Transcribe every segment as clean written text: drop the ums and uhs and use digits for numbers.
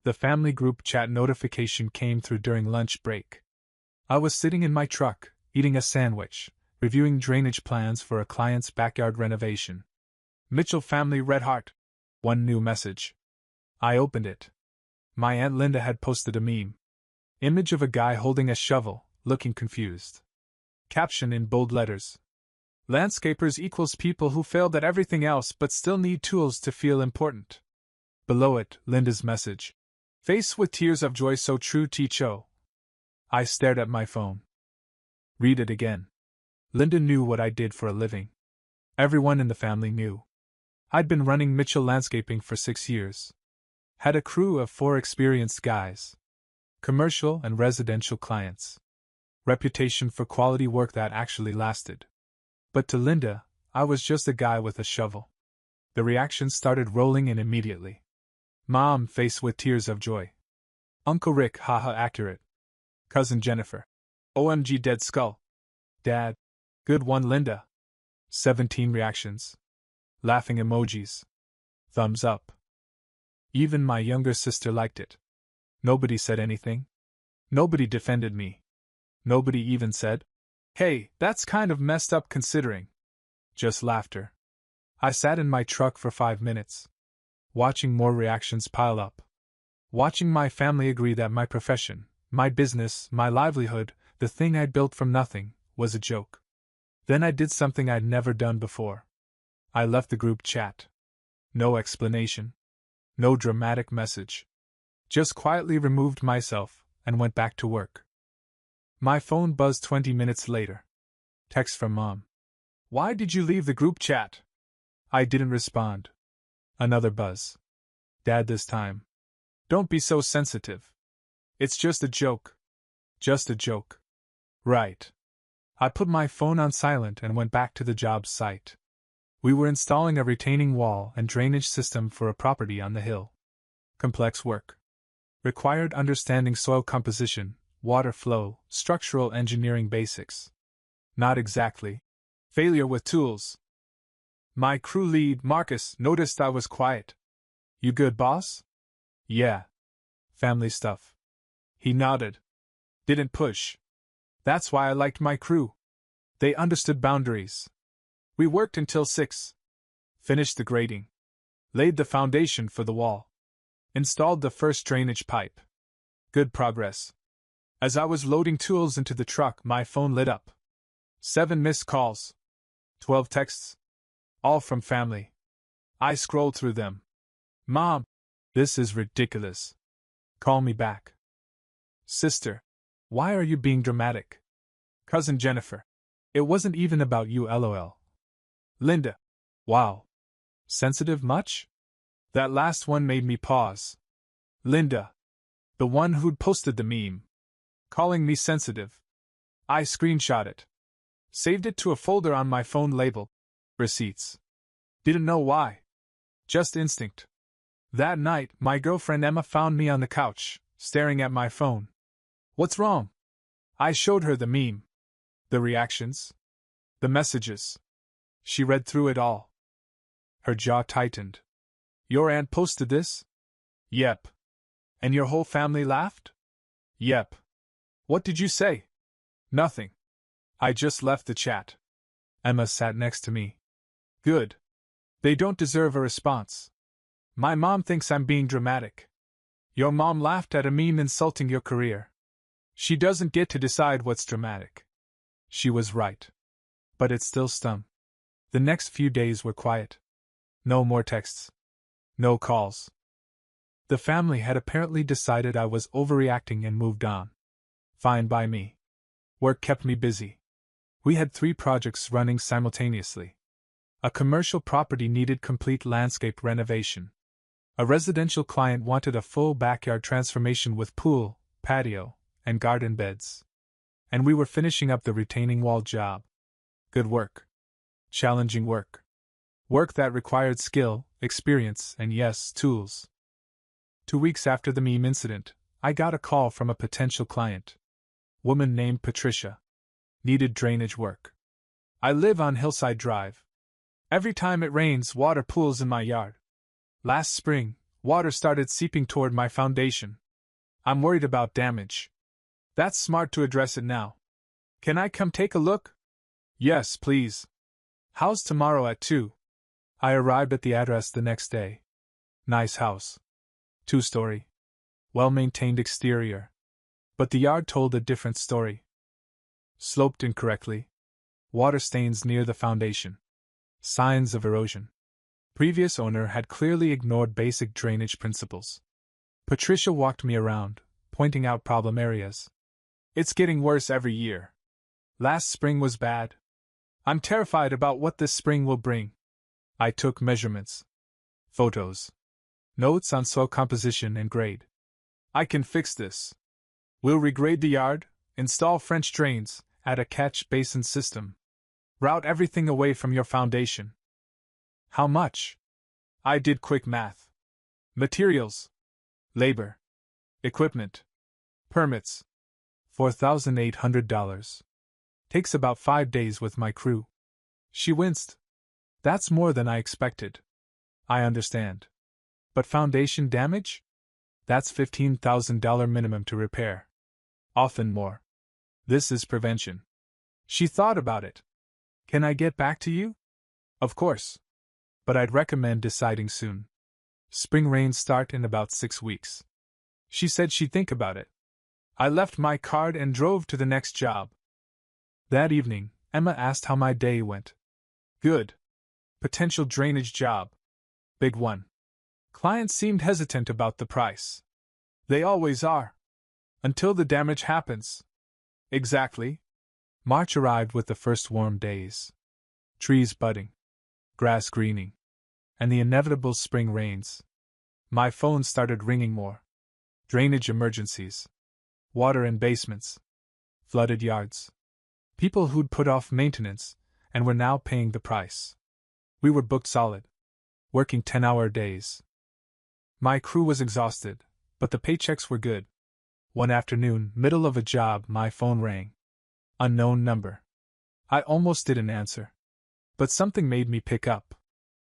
The family group chat notification came through during lunch break. I was sitting in my truck, eating a sandwich, reviewing drainage plans for a client's backyard renovation. Mitchell family red heart. One new message. I opened it. My Aunt Linda had posted a meme. Image of a guy holding a shovel, looking confused. Caption in bold letters. Landscapers equals people who failed at everything else but still need tools to feel important. Below it, Linda's message. Face with tears of joy so true Ticho. I stared at my phone. Read it again. Linda knew what I did for a living. Everyone in the family knew. I'd been running Mitchell Landscaping for 6 years. Had a crew of 4 experienced guys. Commercial and residential clients. Reputation for quality work that actually lasted. But to Linda, I was just a guy with a shovel. The reactions started rolling in immediately. Mom, face with tears of joy. Uncle Rick, haha accurate. Cousin Jennifer. OMG dead skull. Dad. Good one Linda. 17 reactions. Laughing emojis. Thumbs up. Even my younger sister liked it. Nobody said anything. Nobody defended me. Nobody even said, "Hey, that's kind of messed up considering." Just laughter. I sat in my truck for 5 minutes. Watching more reactions pile up. Watching my family agree that my profession, my business, my livelihood, the thing I'd built from nothing, was a joke. Then I did something I'd never done before. I left the group chat. No explanation. No dramatic message. Just quietly removed myself and went back to work. My phone buzzed 20 minutes later. Text from Mom. Why did you leave the group chat? I didn't respond. Another buzz. Dad this time. Don't be so sensitive. It's just a joke. Just a joke. Right. I put my phone on silent and went back to the job site. We were installing a retaining wall and drainage system for a property on the hill. Complex work. Required understanding soil composition, water flow, structural engineering basics. Not exactly. Failure with tools. My crew lead, Marcus, noticed I was quiet. You good, boss? Yeah. Family stuff. He nodded. Didn't push. That's why I liked my crew. They understood boundaries. We worked until 6. Finished the grading. Laid the foundation for the wall. Installed the first drainage pipe. Good progress. As I was loading tools into the truck, my phone lit up. 7 missed calls. 12 texts. All from family. I scrolled through them. Mom, this is ridiculous. Call me back. Sister, why are you being dramatic? Cousin Jennifer, it wasn't even about you lol. Linda, wow. Sensitive much? That last one made me pause. Linda, the one who'd posted the meme. Calling me sensitive. I screenshot it. Saved it to a folder on my phone labeled Receipts. Didn't know why. Just instinct. That night, my girlfriend Emma found me on the couch, staring at my phone. What's wrong? I showed her the meme. The reactions. The messages. She read through it all. Her jaw tightened. Your aunt posted this? Yep. And your whole family laughed? Yep. What did you say? Nothing. I just left the chat. Emma sat next to me. Good. They don't deserve a response. My mom thinks I'm being dramatic. Your mom laughed at a meme insulting your career. She doesn't get to decide what's dramatic. She was right. But it still stung. The next few days were quiet. No more texts. No calls. The family had apparently decided I was overreacting and moved on. Fine by me. Work kept me busy. We had 3 projects running simultaneously. A commercial property needed complete landscape renovation. A residential client wanted a full backyard transformation with pool, patio, and garden beds. And we were finishing up the retaining wall job. Good work. Challenging work. Work that required skill, experience, and yes, tools. 2 weeks after the meme incident, I got a call from a potential client. Woman named Patricia. Needed drainage work. I live on Hillside Drive. Every time it rains, water pools in my yard. Last spring, Water started seeping toward my foundation. I'm worried about damage. That's smart to address it now. Can I come take a look? Yes, please. How's tomorrow at 2? I arrived at the address the next day. Nice house. 2-story. Well-maintained exterior. But the yard told a different story. Sloped incorrectly. Water stains near the foundation. Signs of erosion. Previous owner had clearly ignored basic drainage principles. Patricia walked me around, pointing out problem areas. It's getting worse every year. Last spring was bad. I'm terrified about what this spring will bring. I took measurements. Photos. Notes on soil composition and grade. I can fix this. We'll regrade the yard, install French drains, add a catch basin system. Route everything away from your foundation. How much? I did quick math. Materials. Labor. Equipment. Permits. $4,800. Takes about 5 days with my crew. She winced. That's more than I expected. I understand. But foundation damage? That's $15,000 minimum to repair. Often more. This is prevention. She thought about it. Can I get back to you? Of course. But I'd recommend deciding soon. Spring rains start in about 6 weeks. She said she'd think about it. I left my card and drove to the next job. That evening, Emma asked how my day went. Good. Potential drainage job. Big one. Clients seemed hesitant about the price. They always are. Until the damage happens. Exactly. March arrived with the first warm days. Trees budding. Grass greening. And the inevitable spring rains. My phone started ringing more. Drainage emergencies. Water in basements. Flooded yards. People who'd put off maintenance and were now paying the price. We were booked solid. Working 10-hour days. My crew was exhausted, but the paychecks were good. One afternoon, middle of a job, my phone rang. Unknown number. I almost didn't answer. But something made me pick up.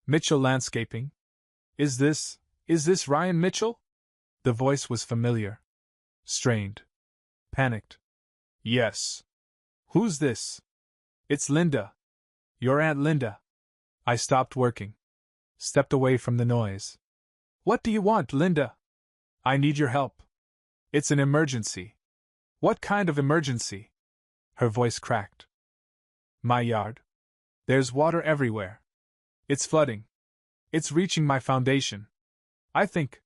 Mitchell Landscaping? Is this Ryan Mitchell? The voice was familiar. Strained. Panicked. Yes. Who's this? It's Linda. Your Aunt Linda. I stopped working. Stepped away from the noise. What do you want, Linda? I need your help. It's an emergency. What kind of emergency? Her voice cracked. My yard. There's water everywhere. It's flooding. It's reaching my foundation. I think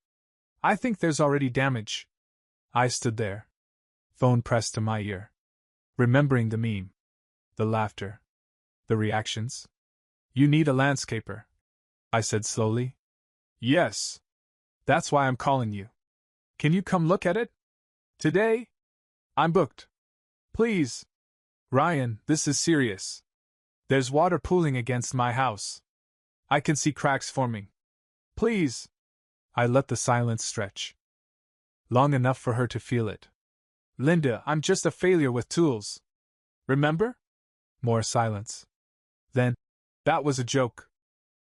there's already damage. I stood there. Phone pressed to my ear. Remembering the meme. The laughter. The reactions. You need a landscaper, I said slowly. Yes. That's why I'm calling you. Can you come look at it? Today? I'm booked. Please. Ryan, this is serious. There's water pooling against my house. I can see cracks forming. Please. I let the silence stretch. Long enough for her to feel it. Linda, I'm just a failure with tools. Remember? More silence. Then, that was a joke.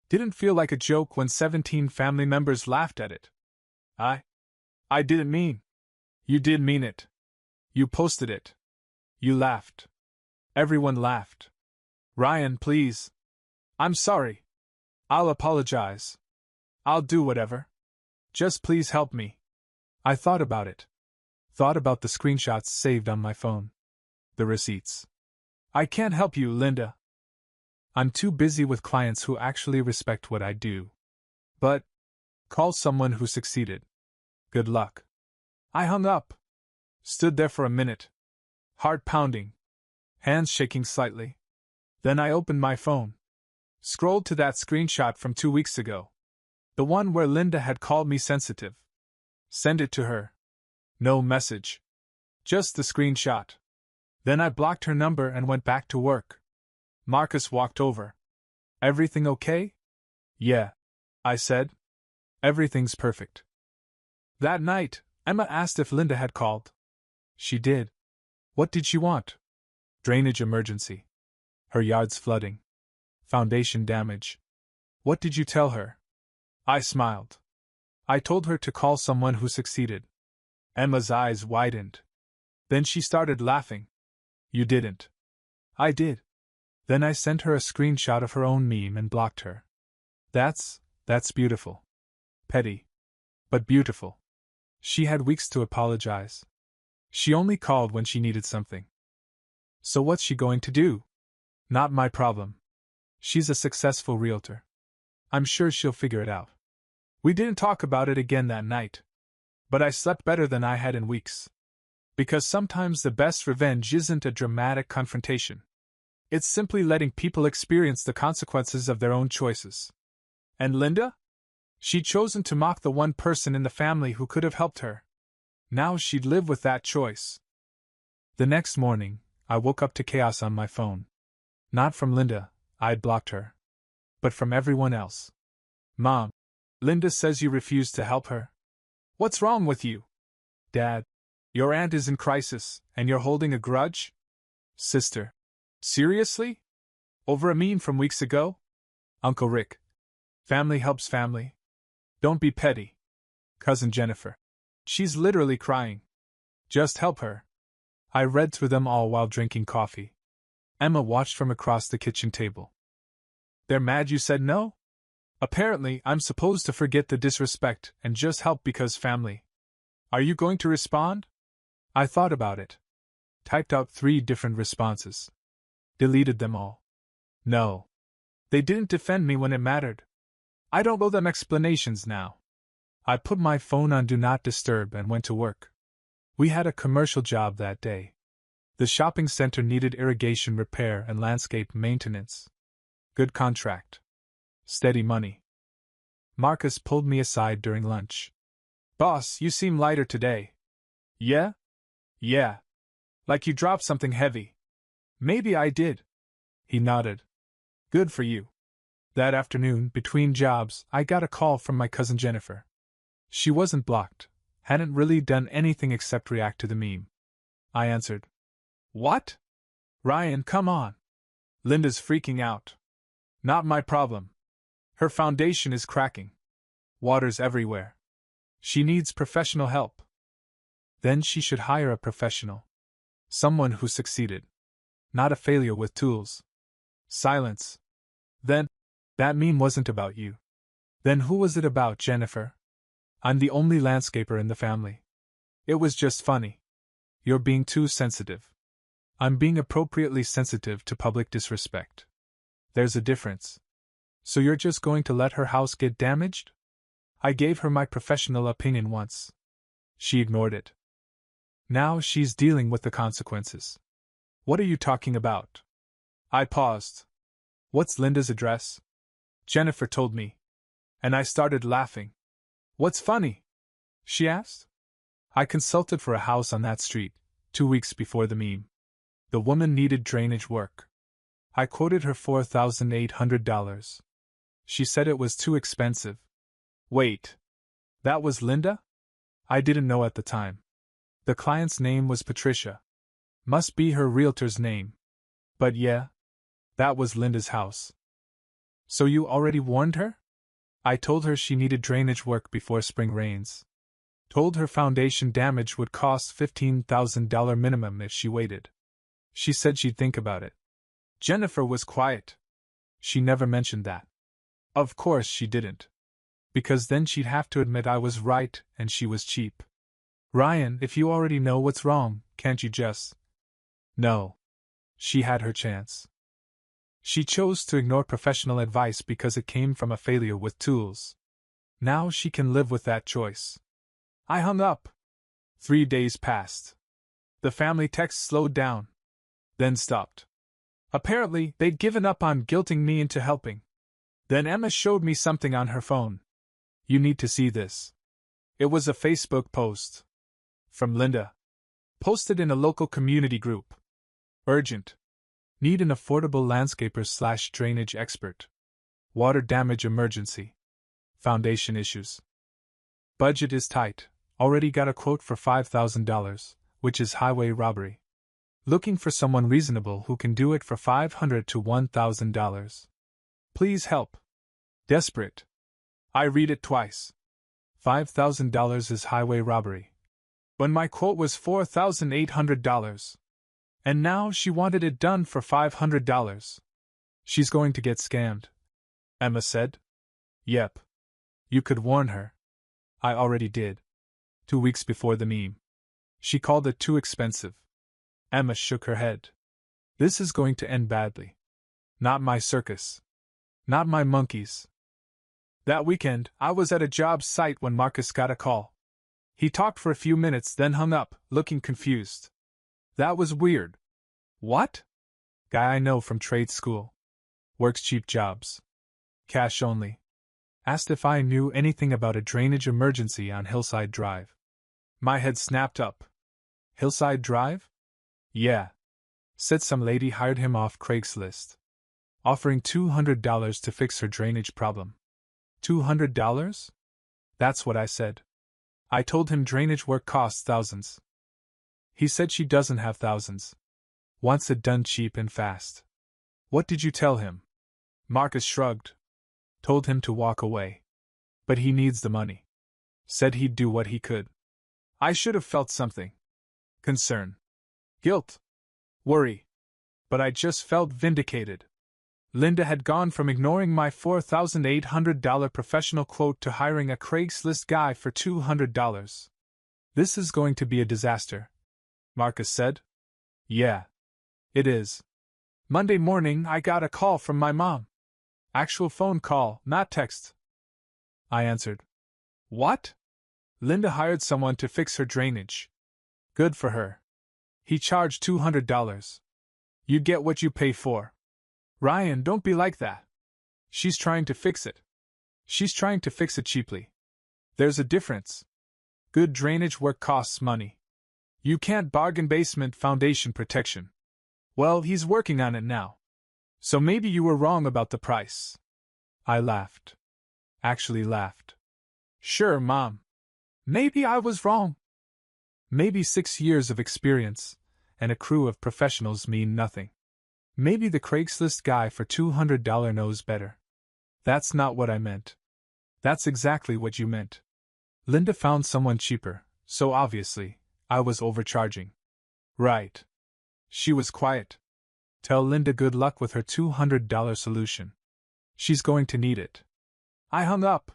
Didn't feel like a joke when 17 family members laughed at it. I didn't mean. You did mean it. You posted it. You laughed. Everyone laughed. Ryan, please. I'm sorry. I'll apologize. I'll do whatever. Just please help me. I thought about it. Thought about the screenshots saved on my phone. The receipts. I can't help you, Linda. I'm too busy with clients who actually respect what I do. But, call someone who succeeded. Good luck. I hung up. Stood there for a minute. Heart pounding. Hands shaking slightly. Then I opened my phone. Scrolled to that screenshot from 2 weeks ago. The one where Linda had called me sensitive. Send it to her. No message. Just the screenshot. Then I blocked her number and went back to work. Marcus walked over. Everything okay? Yeah, I said. Everything's perfect. That night, Emma asked if Linda had called. She did. What did she want? Drainage emergency. Her yard's flooding. Foundation damage. What did you tell her? I smiled. I told her to call someone who succeeded. Emma's eyes widened. Then she started laughing. You didn't. I did. Then I sent her a screenshot of her own meme and blocked her. That's beautiful. Petty. But beautiful. She had weeks to apologize. She only called when she needed something. So what's she going to do? Not my problem. She's a successful realtor. I'm sure she'll figure it out. We didn't talk about it again that night. But I slept better than I had in weeks. Because sometimes the best revenge isn't a dramatic confrontation. It's simply letting people experience the consequences of their own choices. And Linda? She'd chosen to mock the one person in the family who could have helped her. Now she'd live with that choice. The next morning, I woke up to chaos on my phone. Not from Linda, I'd blocked her. But from everyone else. Mom, Linda says you refused to help her. What's wrong with you? Dad, your aunt is in crisis, and you're holding a grudge? Sister, seriously? Over a meme from weeks ago? Uncle Rick, family helps family. Don't be petty. Cousin Jennifer, she's literally crying. Just help her. I read through them all while drinking coffee. Emma watched from across the kitchen table. They're mad you said no? Apparently, I'm supposed to forget the disrespect and just help because family. Are you going to respond? I thought about it. Typed out 3 different responses. Deleted them all. No. They didn't defend me when it mattered. I don't owe them explanations now. I put my phone on Do Not Disturb and went to work. We had a commercial job that day. The shopping center needed irrigation repair and landscape maintenance. Good contract. Steady money. Marcus pulled me aside during lunch. Boss, you seem lighter today. Yeah? Yeah. Like you dropped something heavy. Maybe I did. He nodded. Good for you. That afternoon, between jobs, I got a call from my cousin Jennifer. She wasn't blocked, hadn't really done anything except react to the meme. I answered. What? Ryan, come on. Linda's freaking out. Not my problem. Her foundation is cracking. Water's everywhere. She needs professional help. Then she should hire a professional. Someone who succeeded. Not a failure with tools. Silence. Then, that meme wasn't about you. Then who was it about, Jennifer? I'm the only landscaper in the family. It was just funny. You're being too sensitive. I'm being appropriately sensitive to public disrespect. There's a difference. So you're just going to let her house get damaged? I gave her my professional opinion once. She ignored it. Now she's dealing with the consequences. What are you talking about? I paused. What's Linda's address? Jennifer told me. And I started laughing. What's funny? She asked. I consulted for a house on that street, 2 weeks before the meme. The woman needed drainage work. I quoted her $4,800. She said it was too expensive. Wait. That was Linda? I didn't know at the time. The client's name was Patricia. Must be her realtor's name. But yeah, that was Linda's house. So you already warned her? I told her she needed drainage work before spring rains. Told her foundation damage would cost $15,000 minimum if she waited. She said she'd think about it. Jennifer was quiet. She never mentioned that. Of course she didn't. Because then she'd have to admit I was right and she was cheap. Ryan, if you already know what's wrong, can't you just... No. She had her chance. She chose to ignore professional advice because it came from a failure with tools. Now she can live with that choice. I hung up. 3 days passed. The family text slowed down. Then stopped. Apparently, they'd given up on guilting me into helping. Then Emma showed me something on her phone. You need to see this. It was a Facebook post. From Linda. Posted in a local community group. Urgent. Need an affordable landscaper/drainage expert. Water damage emergency. Foundation issues. Budget is tight. Already got a quote for $5,000, which is highway robbery. Looking for someone reasonable who can do it for $500 to $1,000. Please help. Desperate. I read it twice. $5,000 is highway robbery. When my quote was $4,800. And now she wanted it done for $500. She's going to get scammed, Emma said. Yep. You could warn her. I already did. 2 weeks before the meme. She called it too expensive. Emma shook her head. This is going to end badly. Not my circus. Not my monkeys. That weekend, I was at a job site when Marcus got a call. He talked for a few minutes, then hung up, looking confused. That was weird. What? Guy I know from trade school. Works cheap jobs. Cash only. Asked if I knew anything about a drainage emergency on Hillside Drive. My head snapped up. Hillside Drive? Yeah. Said some lady hired him off Craigslist. Offering $200 to fix her drainage problem. $200? That's what I said. I told him drainage work costs thousands. He said she doesn't have thousands. Wants it done cheap and fast. What did you tell him? Marcus shrugged. Told him to walk away. But he needs the money. Said he'd do what he could. I should have felt something. Concern. Guilt. Worry. But I just felt vindicated. Linda had gone from ignoring my $4,800 professional quote to hiring a Craigslist guy for $200. This is going to be a disaster, Marcus said. Yeah. It is. Monday morning I got a call from my mom. Actual phone call, not text. I answered. What? Linda hired someone to fix her drainage. Good for her. He charged $200. You get what you pay for. Ryan, don't be like that. She's trying to fix it. She's trying to fix it cheaply. There's a difference. Good drainage work costs money. You can't bargain basement foundation protection. Well, he's working on it now. So maybe you were wrong about the price. I laughed. Actually laughed. Sure, Mom. Maybe I was wrong. Maybe 6 years of experience and a crew of professionals mean nothing. Maybe the Craigslist guy for $200 knows better. That's not what I meant. That's exactly what you meant. Linda found someone cheaper, so obviously, I was overcharging. Right. She was quiet. Tell Linda good luck with her $200 solution. She's going to need it. I hung up.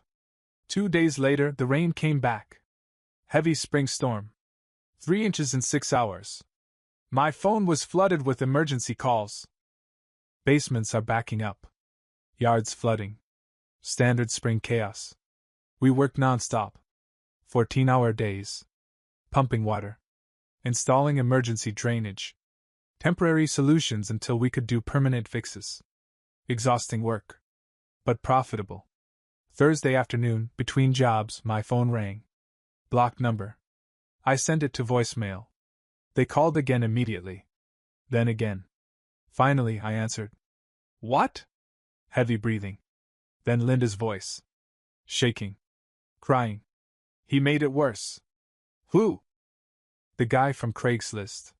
2 days later, the rain came back. Heavy spring storm. 3 inches in 6 hours. My phone was flooded with emergency calls. Basements are backing up. Yards flooding. Standard spring chaos. We worked non-stop. 14-hour days. Pumping water. Installing emergency drainage. Temporary solutions until we could do permanent fixes. Exhausting work. But profitable. Thursday afternoon, between jobs, my phone rang. Blocked number. I sent it to voicemail. They called again immediately. Then again. Finally, I answered. What? Heavy breathing. Then Linda's voice. Shaking. Crying. He made it worse. Who? The guy from Craigslist.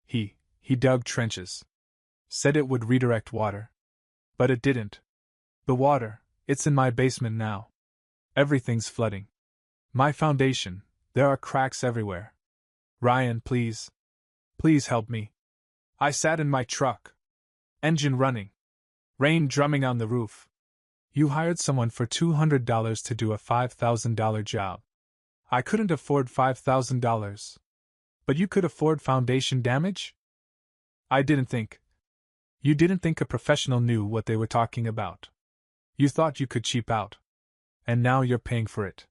He dug trenches. Said it would redirect water. But it didn't. The water, it's in my basement now. Everything's flooding. My foundation, there are cracks everywhere. Ryan, please. Please help me. I sat in my truck. Engine running. Rain drumming on the roof. You hired someone for $200 to do a $5,000 job. I couldn't afford $5,000. But you could afford foundation damage? I didn't think. You didn't think a professional knew what they were talking about. You thought you could cheap out. And now you're paying for it.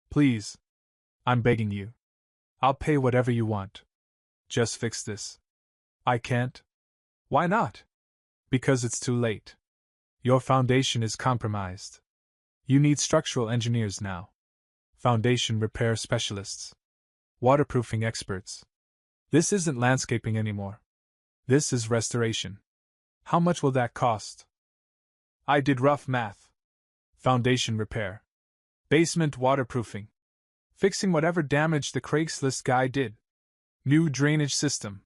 Please. I'm begging you. I'll pay whatever you want. Just fix this. I can't. Why not? Because it's too late. Your foundation is compromised. You need structural engineers now. Foundation repair specialists. Waterproofing experts. This isn't landscaping anymore. This is restoration. How much will that cost? I did rough math. Foundation repair. Basement waterproofing. Fixing whatever damage the Craigslist guy did. New drainage system.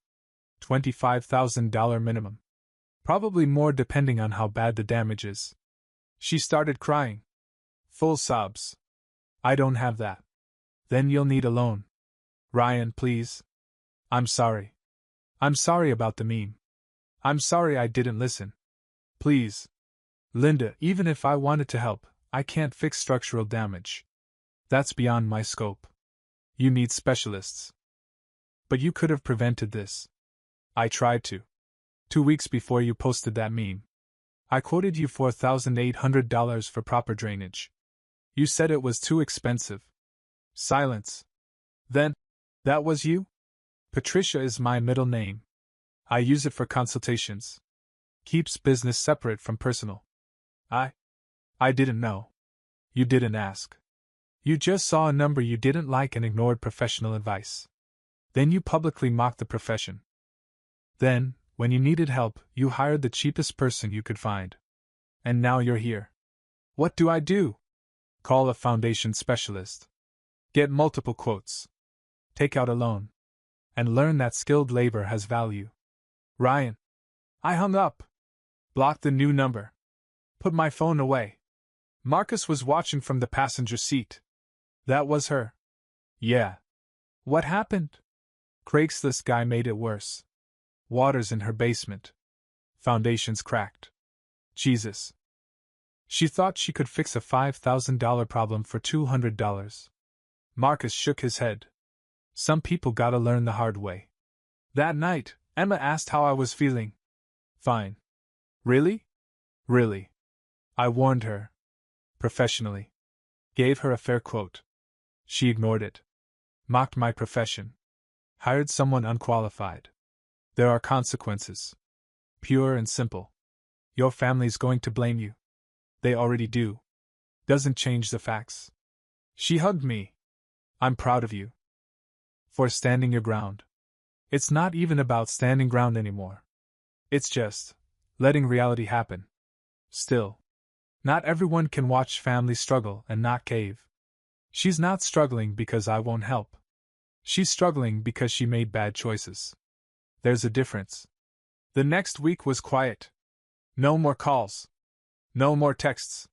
$25,000 minimum. Probably more depending on how bad the damage is. She started crying. Full sobs. I don't have that. Then you'll need a loan. Ryan, please. I'm sorry. I'm sorry about the meme. I'm sorry I didn't listen. Please. Linda, even if I wanted to help, I can't fix structural damage. That's beyond my scope. You need specialists. But you could have prevented this. I tried to. 2 weeks before you posted that meme, I quoted you $4,800 for proper drainage. You said it was too expensive. Silence. Then, that was you? Patricia is my middle name. I use it for consultations. Keeps business separate from personal. I didn't know. You didn't ask. You just saw a number you didn't like and ignored professional advice. Then you publicly mocked the profession. Then, when you needed help, you hired the cheapest person you could find. And now you're here. What do I do? Call a foundation specialist. Get multiple quotes. Take out a loan. And learn that skilled labor has value. Ryan. I hung up. Blocked the new number. Put my phone away. Marcus was watching from the passenger seat. That was her. Yeah. What happened? Craigslist guy made it worse. Water's in her basement. Foundation's cracked. Jesus. She thought she could fix a $5,000 problem for $200. Marcus shook his head. Some people gotta learn the hard way. That night, Emma asked how I was feeling. Fine. Really? Really. I warned her. Professionally. Gave her a fair quote. She ignored it. Mocked my profession. Hired someone unqualified. There are consequences. Pure and simple. Your family's going to blame you. They already do. Doesn't change the facts. She hugged me. I'm proud of you. For standing your ground. It's not even about standing ground anymore. It's just letting reality happen. Still, not everyone can watch family struggle and not cave. She's not struggling because I won't help. She's struggling because she made bad choices. There's a difference. The next week was quiet. No more calls. No more texts.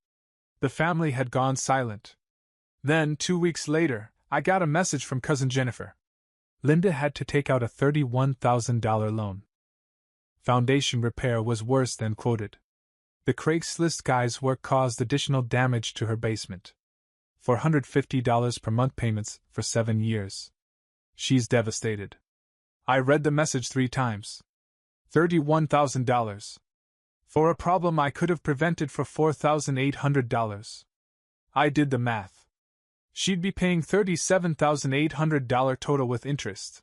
The family had gone silent. Then, 2 weeks later, I got a message from cousin Jennifer. Linda had to take out a $31,000 loan. Foundation repair was worse than quoted. The Craigslist guy's work caused additional damage to her basement. $450 per month payments for 7 years. She's devastated. I read the message 3 times. $31,000. For a problem I could have prevented for $4,800. I did the math. She'd be paying $37,800 total with interest.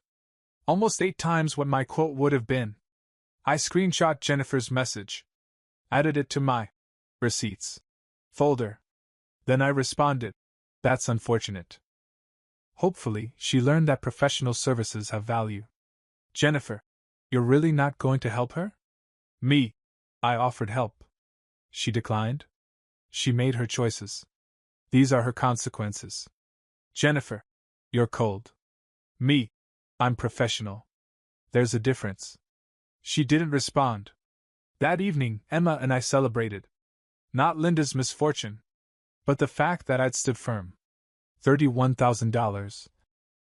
Almost 8 times what my quote would have been. I screenshot Jennifer's message. Added it to my receipts folder. Then I responded, that's unfortunate. Hopefully, she learned that professional services have value. Jennifer, you're really not going to help her? Me. I offered help. She declined. She made her choices. These are her consequences. Jennifer, you're cold. Me. I'm professional. There's a difference. She didn't respond. That evening, Emma and I celebrated. Not Linda's misfortune, but the fact that I'd stood firm. $31,000,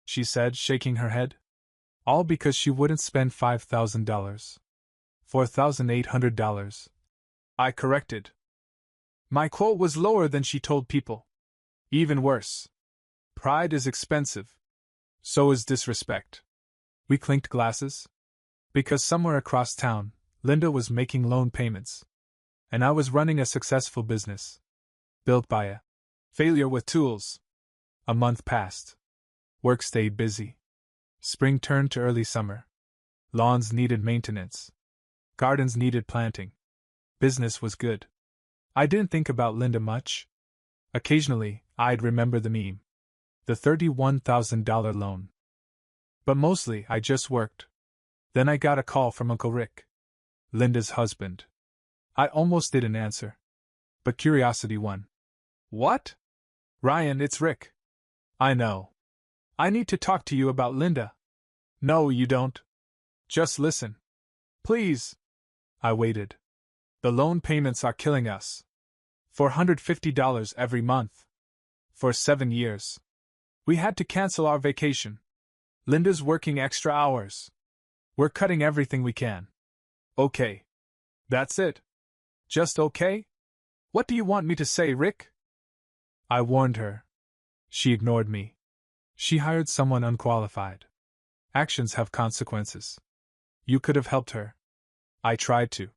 she said, shaking her head. All because she wouldn't spend $5,000. $4,800. I corrected. My quote was lower than she told people. Even worse. Pride is expensive. So is disrespect. We clinked glasses. Because somewhere across town, Linda was making loan payments. And I was running a successful business. Built by a failure with tools. A month passed. Work stayed busy. Spring turned to early summer. Lawns needed maintenance. Gardens needed planting. Business was good. I didn't think about Linda much. Occasionally, I'd remember the meme. The $31,000 loan. But mostly, I just worked. Then I got a call from Uncle Rick. Linda's husband. I almost didn't answer. But curiosity won. What? Ryan, it's Rick. I know. I need to talk to you about Linda. No, you don't. Just listen. Please. I waited. The loan payments are killing us. $450 every month. For 7 years. We had to cancel our vacation. Linda's working extra hours. We're cutting everything we can. Okay. That's it. Just okay? What do you want me to say, Rick? I warned her. She ignored me. She hired someone unqualified. Actions have consequences. You could have helped her. I tried to.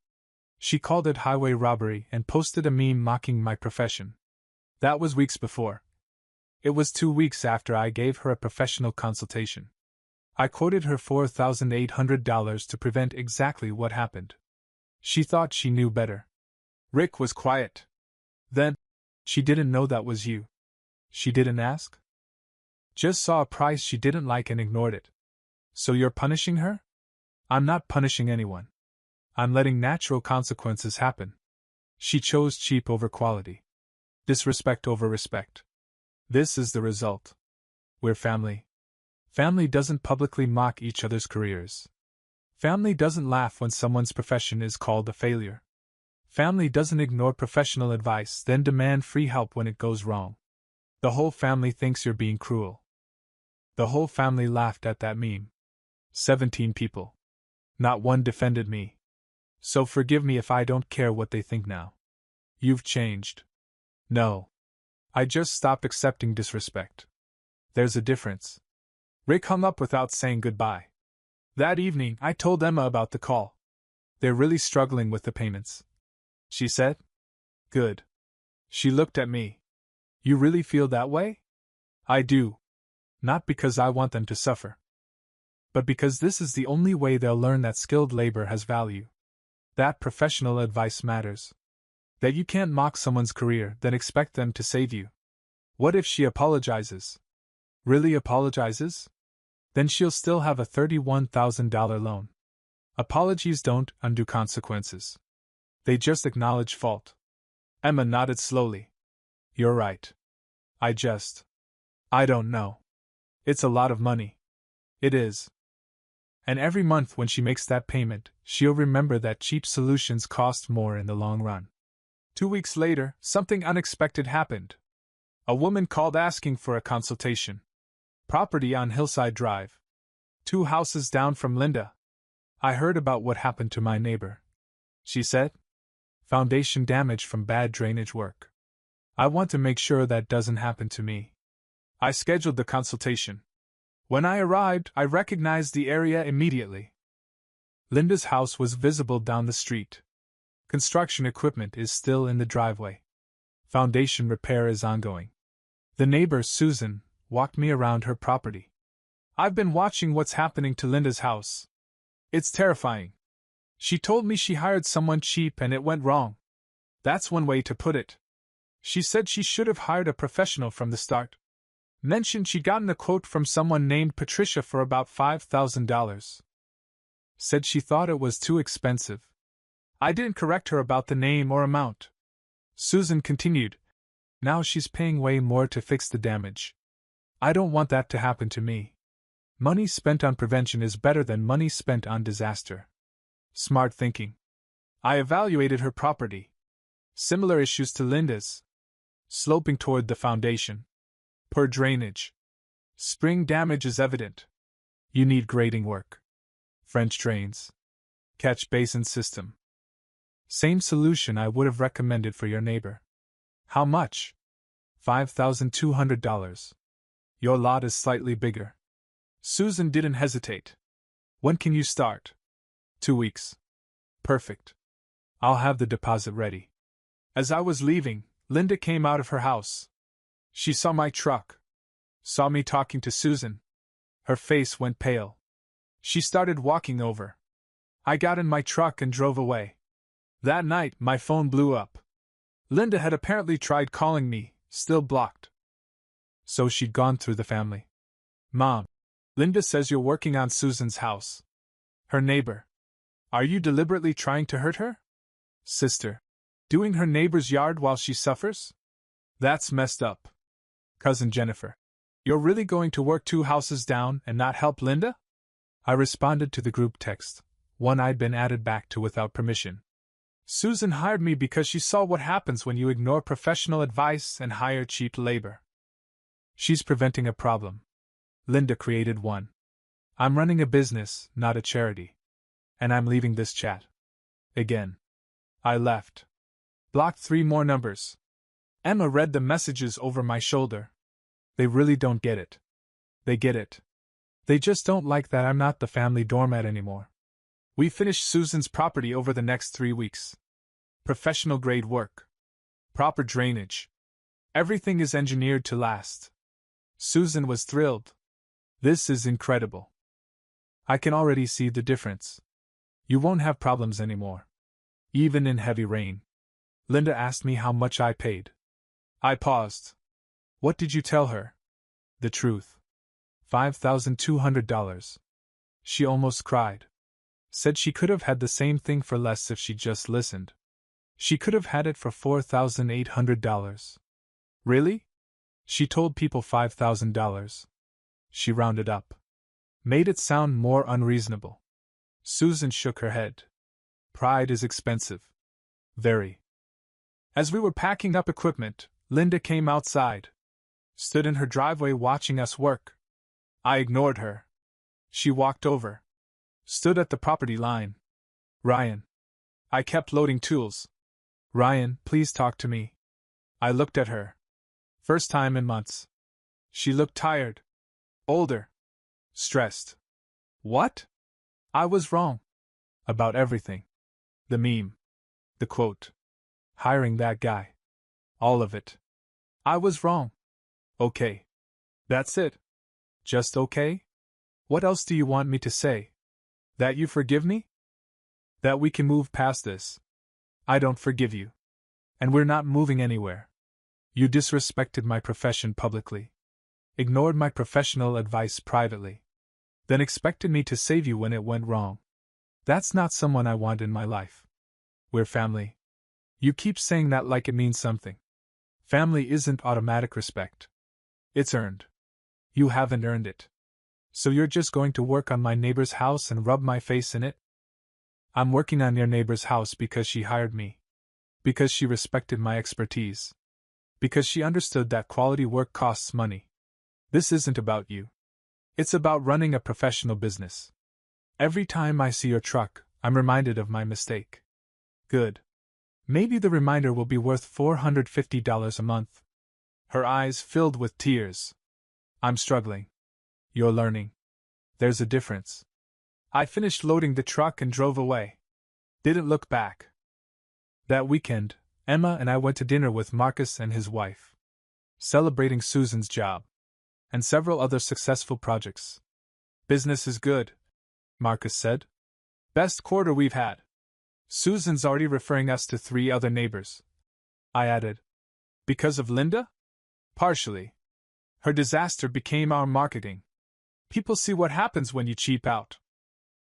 She called it highway robbery and posted a meme mocking my profession. That was weeks before. It was 2 weeks after I gave her a professional consultation. I quoted her $4,800 to prevent exactly what happened. She thought she knew better. Rick was quiet. Then, she didn't know that was you. She didn't ask? Just saw a price she didn't like and ignored it. So you're punishing her? I'm not punishing anyone. I'm letting natural consequences happen. She chose cheap over quality. Disrespect over respect. This is the result. We're family. Family doesn't publicly mock each other's careers. Family doesn't laugh when someone's profession is called a failure. Family doesn't ignore professional advice then demand free help when it goes wrong. The whole family thinks you're being cruel. The whole family laughed at that meme. 17 people. Not one defended me. So forgive me if I don't care what they think now. You've changed. No. I just stopped accepting disrespect. There's a difference. Rick hung up without saying goodbye. That evening, I told Emma about the call. They're really struggling with the payments. She said. Good. She looked at me. You really feel that way? I do. Not because I want them to suffer. But because this is the only way they'll learn that skilled labor has value. That professional advice matters. That you can't mock someone's career, then expect them to save you. What if she apologizes? Really apologizes? Then she'll still have a $31,000 loan. Apologies don't undo consequences. They just acknowledge fault. Emma nodded slowly. You're right. I don't know. It's a lot of money. It is. And every month when she makes that payment, she'll remember that cheap solutions cost more in the long run. 2 weeks later, something unexpected happened. A woman called asking for a consultation. Property on Hillside Drive. 2 houses down from Linda. I heard about what happened to my neighbor. She said. Foundation damage from bad drainage work. I want to make sure that doesn't happen to me. I scheduled the consultation. When I arrived, I recognized the area immediately. Linda's house was visible down the street. Construction equipment is still in the driveway. Foundation repair is ongoing. The neighbor, Susan, walked me around her property. I've been watching what's happening to Linda's house. It's terrifying. She told me she hired someone cheap and it went wrong. That's one way to put it. She said she should have hired a professional from the start. Mentioned she'd gotten a quote from someone named Patricia for about $5,000. Said she thought it was too expensive. I didn't correct her about the name or amount. Susan continued. Now she's paying way more to fix the damage. I don't want that to happen to me. Money spent on prevention is better than money spent on disaster. Smart thinking. I evaluated her property. Similar issues to Linda's. Sloping toward the foundation. Poor drainage. Spring damage is evident. You need grading work. French drains. Catch basin system. Same solution I would have recommended for your neighbor. How much? $5,200. Your lot is slightly bigger. Susan didn't hesitate. When can you start? 2 weeks. Perfect. I'll have the deposit ready. As I was leaving, Linda came out of her house. She saw my truck. Saw me talking to Susan. Her face went pale. She started walking over. I got in my truck and drove away. That night, my phone blew up. Linda had apparently tried calling me, still blocked. So she'd gone through the family. Mom, Linda says you're working on Susan's house. Her neighbor. Are you deliberately trying to hurt her? Sister. Doing her neighbor's yard while she suffers? That's messed up. Cousin Jennifer. You're really going to work 2 houses down and not help Linda? I responded to the group text, one I'd been added back to without permission. Susan hired me because she saw what happens when you ignore professional advice and hire cheap labor. She's preventing a problem. Linda created one. I'm running a business, not a charity. And I'm leaving this chat. Again. I left. Blocked 3 more numbers. Emma read the messages over my shoulder. They really don't get it. They get it. They just don't like that I'm not the family doormat anymore. We finished Susan's property over the next 3 weeks. Professional grade work. Proper drainage. Everything is engineered to last. Susan was thrilled. This is incredible. I can already see the difference. You won't have problems anymore. Even in heavy rain. Linda asked me how much I paid. I paused. What did you tell her? The truth. $5,200. She almost cried. Said she could have had the same thing for less if she just listened. She could have had it for $4,800. Really? She told people $5,000. She rounded up. Made it sound more unreasonable. Susan shook her head. Pride is expensive. Very. As we were packing up equipment, Linda came outside. Stood in her driveway watching us work. I ignored her. She walked over. Stood at the property line. Ryan. I kept loading tools. Ryan, please talk to me. I looked at her. First time in months. She looked tired. Older. Stressed. What? I was wrong. About everything. The meme. The quote. Hiring that guy. All of it. I was wrong. Okay. That's it. Just okay? What else do you want me to say? That you forgive me? That we can move past this? I don't forgive you. And we're not moving anywhere. You disrespected my profession publicly. Ignored my professional advice privately. Then expected me to save you when it went wrong. That's not someone I want in my life. We're family. You keep saying that like it means something. Family isn't automatic respect. It's earned. You haven't earned it. So you're just going to work on my neighbor's house and rub my face in it? I'm working on your neighbor's house because she hired me. Because she respected my expertise. Because she understood that quality work costs money. This isn't about you. It's about running a professional business. Every time I see your truck, I'm reminded of my mistake. Good. Maybe the reminder will be worth $450 a month. Her eyes filled with tears. I'm struggling. You're learning. There's a difference. I finished loading the truck and drove away. Didn't look back. That weekend, Emma and I went to dinner with Marcus and his wife. Celebrating Susan's job. And several other successful projects. Business is good, Marcus said. Best quarter we've had. Susan's already referring us to 3 other neighbors. I added. Because of Linda? Partially. Her disaster became our marketing. People see what happens when you cheap out.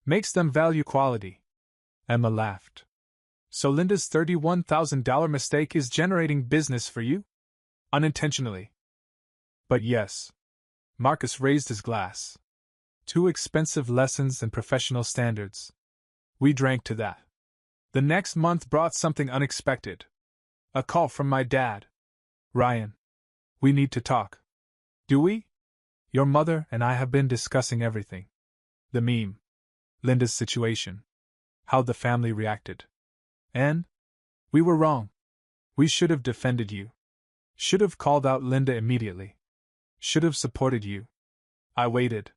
Makes them value quality. Emma laughed. So Linda's $31,000 mistake is generating business for you? Unintentionally. But yes. Marcus raised his glass. 2 expensive lessons and professional standards. We drank to that. The next month brought something unexpected. A call from my dad. Ryan. We need to talk. Do we? Your mother and I have been discussing everything. The meme. Linda's situation. How the family reacted. And? We were wrong. We should have defended you. Should have called out Linda immediately. Should have supported you. I waited.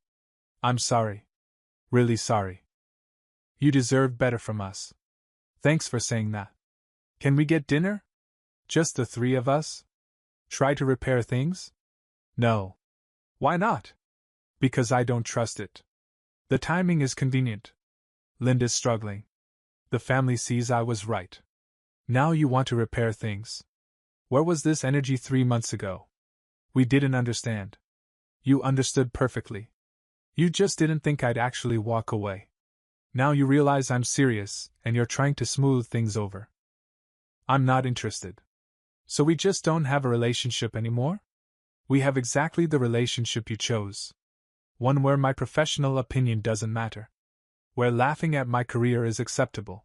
I'm sorry. Really sorry. You deserved better from us. Thanks for saying that. Can we get dinner? Just the 3 of us? Try to repair things? No. Why not? Because I don't trust it. The timing is convenient. Linda's struggling. The family sees I was right. Now you want to repair things. Where was this energy 3 months ago? We didn't understand. You understood perfectly. You just didn't think I'd actually walk away. Now you realize I'm serious, and you're trying to smooth things over. I'm not interested. So we just don't have a relationship anymore? We have exactly the relationship you chose. One where my professional opinion doesn't matter. Where laughing at my career is acceptable.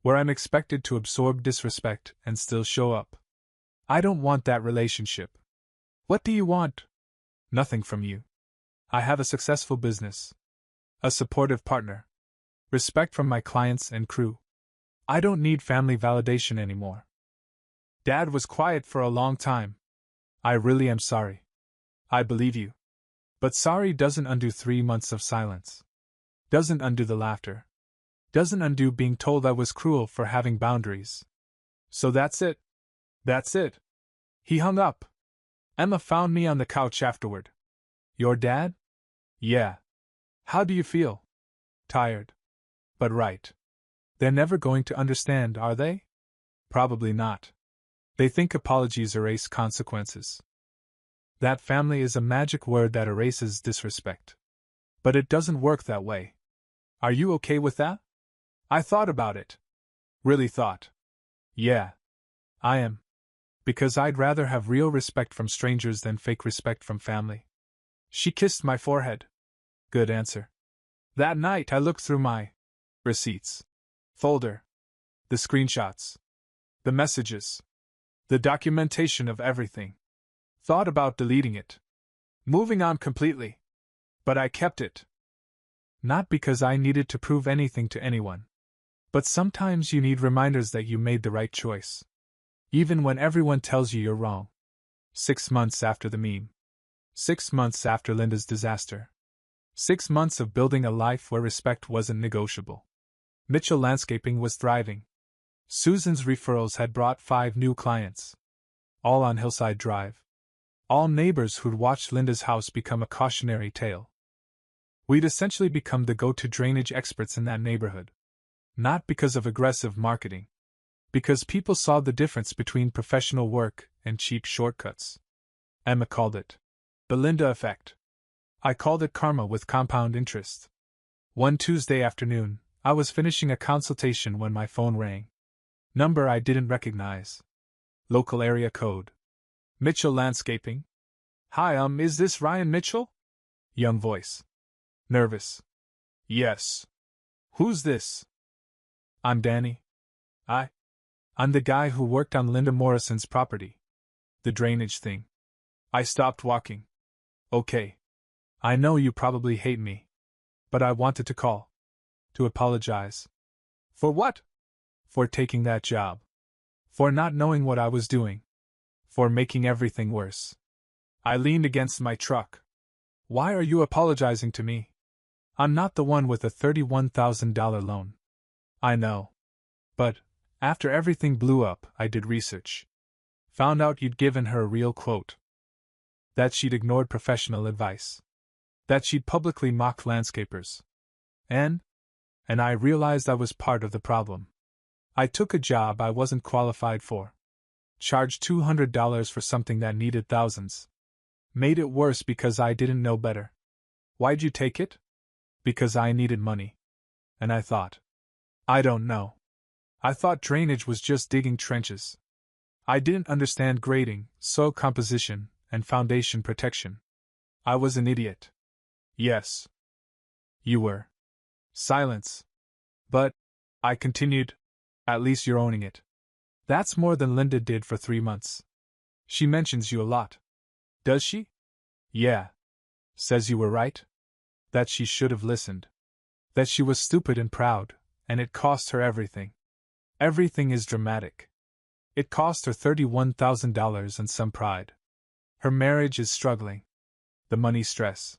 Where I'm expected to absorb disrespect and still show up. I don't want that relationship. What do you want? Nothing from you. I have a successful business. A supportive partner. Respect from my clients and crew. I don't need family validation anymore. Dad was quiet for a long time. I really am sorry. I believe you. But sorry doesn't undo 3 months of silence. Doesn't undo the laughter. Doesn't undo being told I was cruel for having boundaries. So that's it. That's it. He hung up. Emma found me on the couch afterward. Your dad? Yeah. How do you feel? Tired. But right. They're never going to understand, are they? Probably not. They think apologies erase consequences. That family is a magic word that erases disrespect. But it doesn't work that way. Are you okay with that? I thought about it. Really thought. Yeah. I am. Because I'd rather have real respect from strangers than fake respect from family. She kissed my forehead. Good answer. That night I looked through my receipts folder, the screenshots, the messages, the documentation of everything. Thought about deleting it. Moving on completely. But I kept it. Not because I needed to prove anything to anyone. But sometimes you need reminders that you made the right choice. Even when everyone tells you you're wrong. 6 months after the meme. 6 months after Linda's disaster. 6 months of building a life where respect wasn't negotiable. Mitchell Landscaping was thriving. Susan's referrals had brought 5 new clients. All on Hillside Drive. All neighbors who'd watched Linda's house become a cautionary tale. We'd essentially become the go-to drainage experts in that neighborhood. Not because of aggressive marketing. Because people saw the difference between professional work and cheap shortcuts. Emma called it the Linda effect. I called it karma with compound interest. One Tuesday afternoon, I was finishing a consultation when my phone rang. Number I didn't recognize. Local area code. Mitchell Landscaping. Hi, is this Ryan Mitchell? Young voice. Nervous. Yes. Who's this? I'm Danny. I'm the guy who worked on Linda Morrison's property. The drainage thing. I stopped walking. Okay. I know you probably hate me. But I wanted to call. To apologize. For what? For taking that job. For not knowing what I was doing. For making everything worse. I leaned against my truck. Why are you apologizing to me? I'm not the one with a $31,000 loan. I know. But, after everything blew up, I did research. Found out you'd given her a real quote. That she'd ignored professional advice. That she'd publicly mocked landscapers. And I realized I was part of the problem. I took a job I wasn't qualified for. Charged $200 for something that needed thousands. Made it worse because I didn't know better. Why'd you take it? Because I needed money. And I thought. I don't know. I thought drainage was just digging trenches. I didn't understand grading, soil composition, and foundation protection. I was an idiot. Yes. You were. Silence. But, I continued, at least you're owning it. That's more than Linda did for 3 months. She mentions you a lot. Does she? Yeah. Says you were right. That she should have listened. That she was stupid and proud, and it cost her everything. Everything is dramatic. It cost her $31,000 and some pride. Her marriage is struggling. The money stress.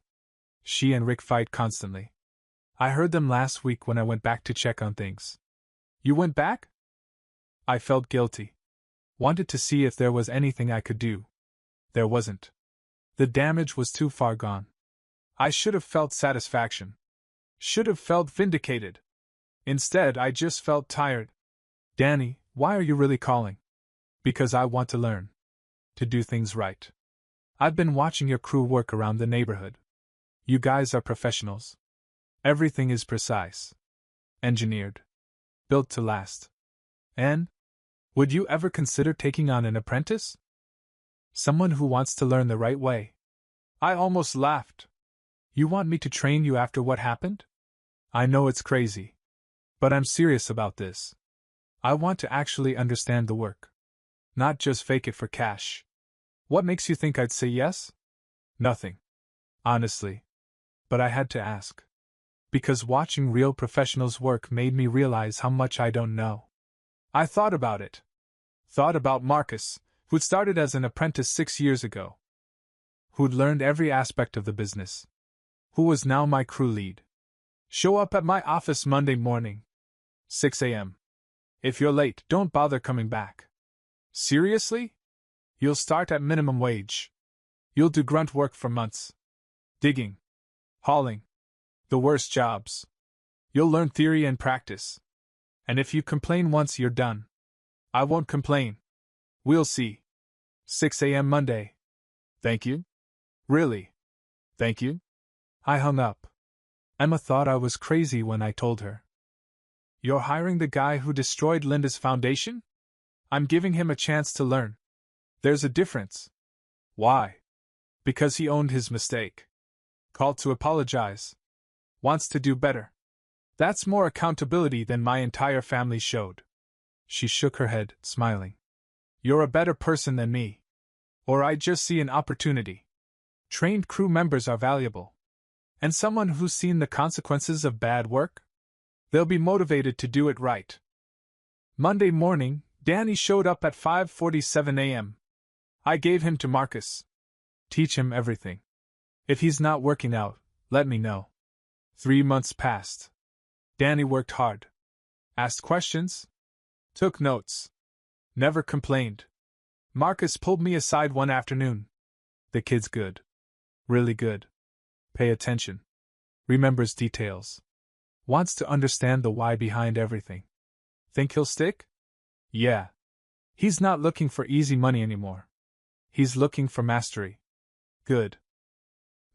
She and Rick fight constantly. I heard them last week when I went back to check on things. You went back? I felt guilty. Wanted to see if there was anything I could do. There wasn't. The damage was too far gone. I should have felt satisfaction. Should have felt vindicated. Instead, I just felt tired. Danny, why are you really calling? Because I want to learn. To do things right. I've been watching your crew work around the neighborhood. You guys are professionals. Everything is precise. Engineered. Built to last. And? Would you ever consider taking on an apprentice? Someone who wants to learn the right way. I almost laughed. You want me to train you after what happened? I know it's crazy. But I'm serious about this. I want to actually understand the work. Not just fake it for cash. What makes you think I'd say yes? Nothing. honestly. But I had to ask. Because watching real professionals work made me realize how much I don't know. I thought about it. Thought about Marcus, who'd started as an apprentice 6 years ago. Who'd learned every aspect of the business. Who was now my crew lead. Show up at my office Monday morning. 6 a.m. If you're late, don't bother coming back. Seriously? You'll start at minimum wage. You'll do grunt work for months. Digging. Hauling. The worst jobs. You'll learn theory and practice. And if you complain once, you're done. I won't complain. We'll see. 6 a.m. Monday. Thank you? Really? Thank you? I hung up. Emma thought I was crazy when I told her. You're hiring the guy who destroyed Linda's foundation? I'm giving him a chance to learn. There's a difference. Why? Because he owned his mistake. Called to apologize. Wants to do better. That's more accountability than my entire family showed. She shook her head, smiling. You're a better person than me. Or I just see an opportunity. Trained crew members are valuable. And someone who's seen the consequences of bad work? They'll be motivated to do it right. Monday morning, Danny showed up at 5:47 a.m. I gave him to Marcus. Teach him everything. If he's not working out, let me know. 3 months passed. Danny worked hard. Asked questions. Took notes. Never complained. Marcus pulled me aside one afternoon. The kid's good. Really good. Pay attention. Remembers details. Wants to understand the why behind everything. Think he'll stick? Yeah. He's not looking for easy money anymore. He's looking for mastery. Good.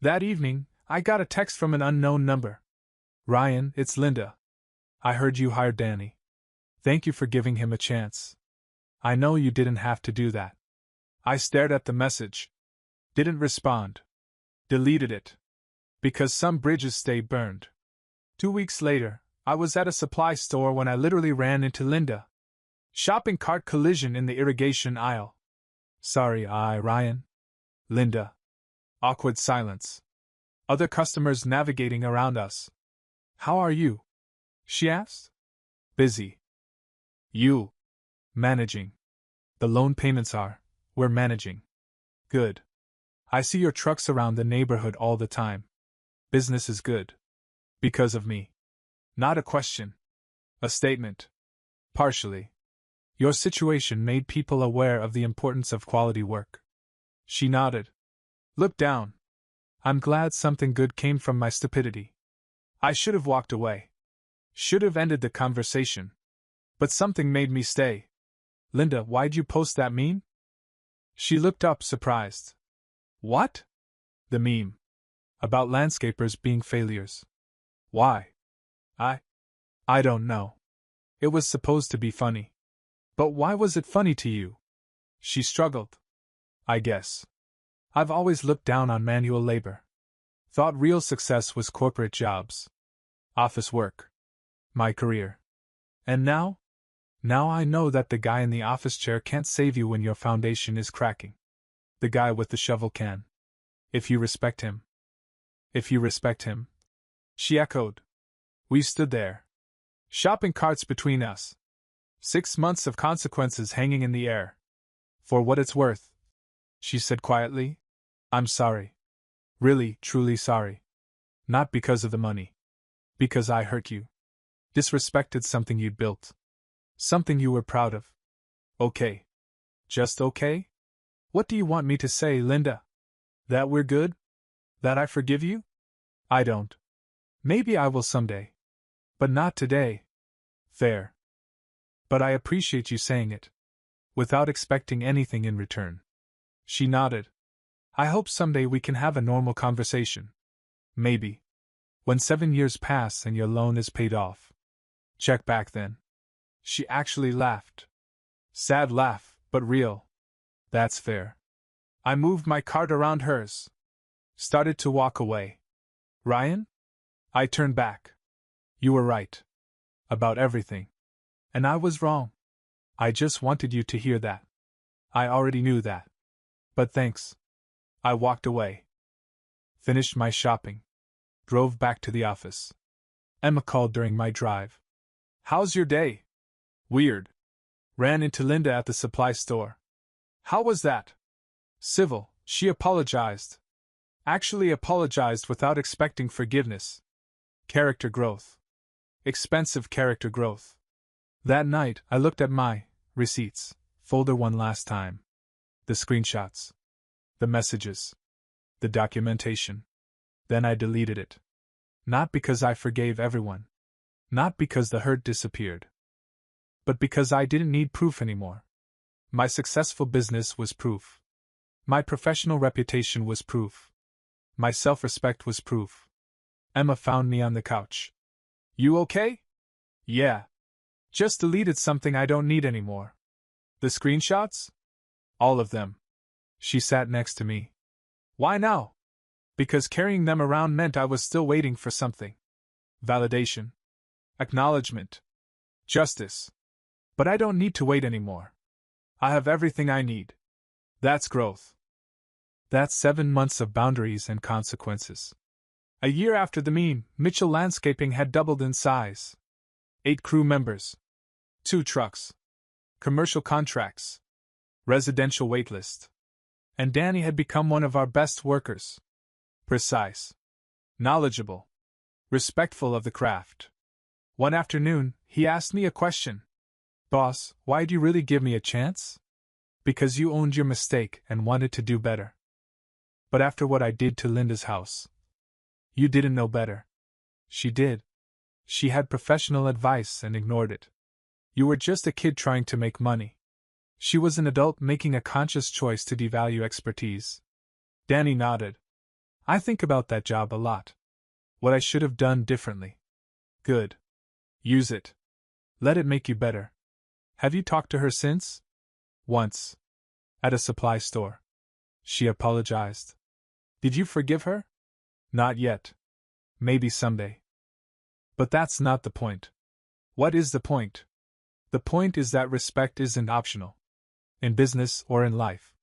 That evening, I got a text from an unknown number. Ryan, it's Linda. I heard you hired Danny. Thank you for giving him a chance. I know you didn't have to do that. I stared at the message. Didn't respond. Deleted it. Because some bridges stay burned. 2 weeks later, I was at a supply store when I literally ran into Linda. Shopping cart collision in the irrigation aisle. Sorry, Ryan. Linda. Awkward silence. Other customers navigating around us. How are you? She asked. Busy. You. Managing. The loan payments are. We're managing. Good. I see your trucks around the neighborhood all the time. Business is good. Because of me. Not a question. A statement. Partially. Your situation made people aware of the importance of quality work. She nodded. Looked down. I'm glad something good came from my stupidity. I should have walked away. Should have ended the conversation. But something made me stay. Linda, why'd you post that meme? She looked up, surprised. What? The meme. About landscapers being failures. Why? I don't know. It was supposed to be funny. But why was it funny to you? She struggled. I guess. I've always looked down on manual labor. Thought real success was corporate jobs. Office work. My career. And now? Now I know that the guy in the office chair can't save you when your foundation is cracking. The guy with the shovel can. If you respect him. If you respect him. She echoed. We stood there. Shopping carts between us. 6 months of consequences hanging in the air. For what it's worth, she said quietly, I'm sorry. Really, truly sorry. Not because of the money. Because I hurt you. Disrespected something you'd built. Something you were proud of. Okay. Just okay? What do you want me to say, Linda? That we're good? That I forgive you? I don't. Maybe I will someday. But not today. Fair. But I appreciate you saying it. Without expecting anything in return. She nodded. I hope someday we can have a normal conversation. Maybe. When 7 years pass and your loan is paid off. Check back then. She actually laughed. Sad laugh, but real. That's fair. I moved my cart around hers. Started to walk away. Ryan? I turned back. You were right. About everything. And I was wrong. I just wanted you to hear that. I already knew that. But thanks. I walked away. Finished my shopping. Drove back to the office. Emma called during my drive. How's your day? Weird. Ran into Linda at the supply store. How was that? Civil, she apologized. Actually apologized without expecting forgiveness. Character growth. Expensive character growth. That night, I looked at my receipts folder one last time. The screenshots. The messages. The documentation. Then I deleted it. Not because I forgave everyone. Not because the hurt disappeared. But because I didn't need proof anymore. My successful business was proof. My professional reputation was proof. My self-respect was proof. Emma found me on the couch. You okay? Yeah. Just deleted something I don't need anymore. The screenshots? All of them. She sat next to me. Why now? Because carrying them around meant I was still waiting for something. Validation. Acknowledgement. Justice. But I don't need to wait anymore. I have everything I need. That's growth. That's 7 months of boundaries and consequences. A year after the meme, Mitchell Landscaping had doubled in size. 8 crew members. 2 trucks. Commercial contracts. Residential waitlist. And Danny had become one of our best workers. Precise. Knowledgeable. Respectful of the craft. One afternoon, he asked me a question. Boss, why'd you really give me a chance? Because you owned your mistake and wanted to do better. But after what I did to Linda's house, you didn't know better. She did. She had professional advice and ignored it. You were just a kid trying to make money. She was an adult making a conscious choice to devalue expertise. Danny nodded. I think about that job a lot. What I should have done differently. Good. Use it. Let it make you better. Have you talked to her since? Once. At a supply store. She apologized. Did you forgive her? Not yet. Maybe someday. But that's not the point. What is the point? The point is that respect isn't optional. In business or in life.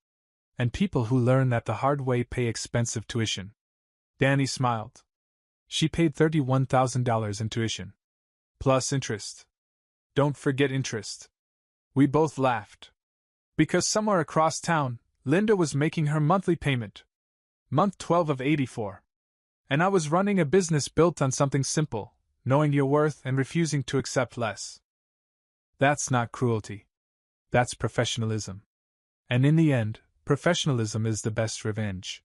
And people who learn that the hard way pay expensive tuition. Danny smiled. She paid $31,000 in tuition. Plus interest. Don't forget interest. We both laughed. Because somewhere across town, Linda was making her monthly payment. Month 12 of 84. And I was running a business built on something simple, knowing your worth and refusing to accept less. That's not cruelty. That's professionalism. And in the end, professionalism is the best revenge.